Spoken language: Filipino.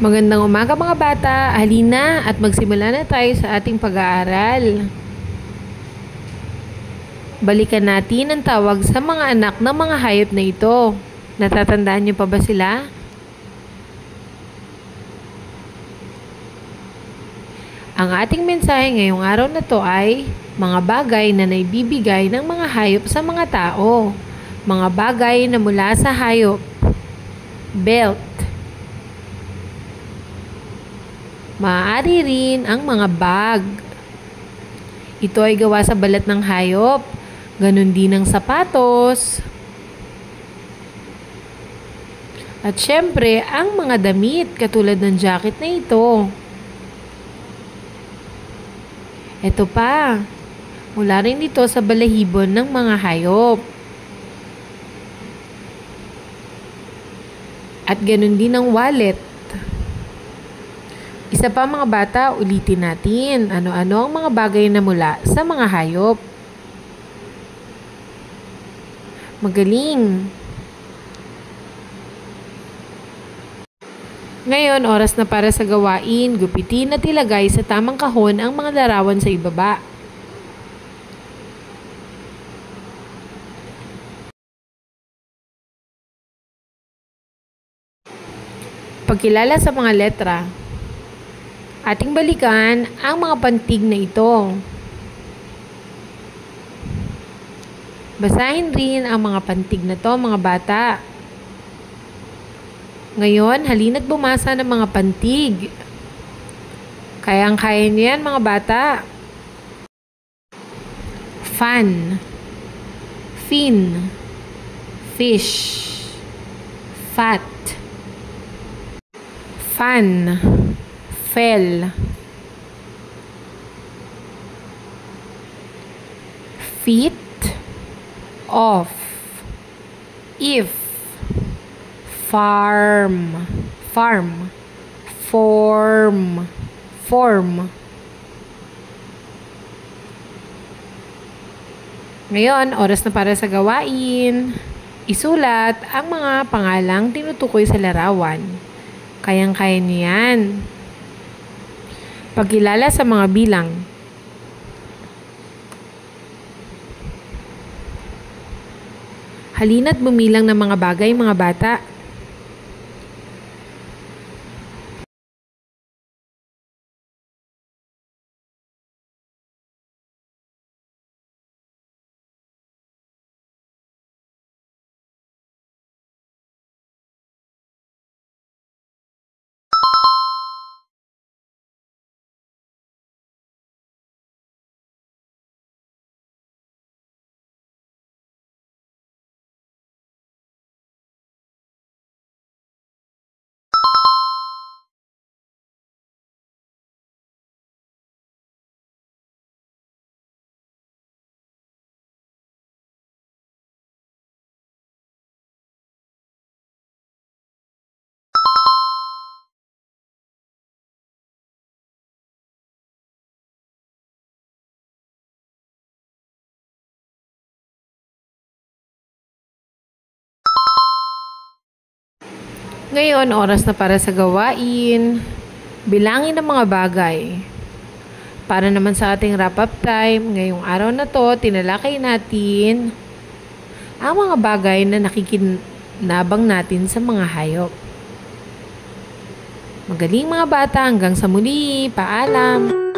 Magandang umaga mga bata, halina at magsimula na tayo sa ating pag-aaral. Balikan natin ang tawag sa mga anak ng mga hayop na ito. Natatandaan niyo pa ba sila? Ang ating mensahe ngayong araw na to ay mga bagay na naibibigay ng mga hayop sa mga tao. Mga bagay na mula sa hayop. Belt. Maaari rin ang mga bag. Ito ay gawa sa balat ng hayop. Ganon din ang sapatos. At syempre, ang mga damit katulad ng jacket na ito. Ito pa. Mula rin dito sa balahibon ng mga hayop. At ganon din ang wallet. Isa pa mga bata, ulitin natin. Ano-ano ang mga bagay na mula sa mga hayop? Magaling! Ngayon, oras na para sa gawain. Gupitin at ilagay sa tamang kahon ang mga larawan sa ibaba. Pagkilala sa mga letra. Ating balikan ang mga pantig na ito. Basahin rin ang mga pantig na to mga bata. Ngayon, halina't bumasa ng mga pantig. Kayang-kaya niyo yan mga bata. Fan, fin, fish, fat, fan, fell, feet, off, if, farm, form. Ngayon, oras na para sa gawain. Isulat ang mga pangalang tinutukoy sa larawan. Kayang-kaya niyo yan. Pagkilala sa mga bilang. Halina't bumilang ng mga bagay, mga bata. Ngayon, oras na para sa gawain. Bilangin ang mga bagay. Para naman sa ating wrap-up time, ngayong araw na to, tinalakay natin ang mga bagay na nakikinabang natin sa mga hayop. Magaling mga bata, hanggang sa muli. Paalam!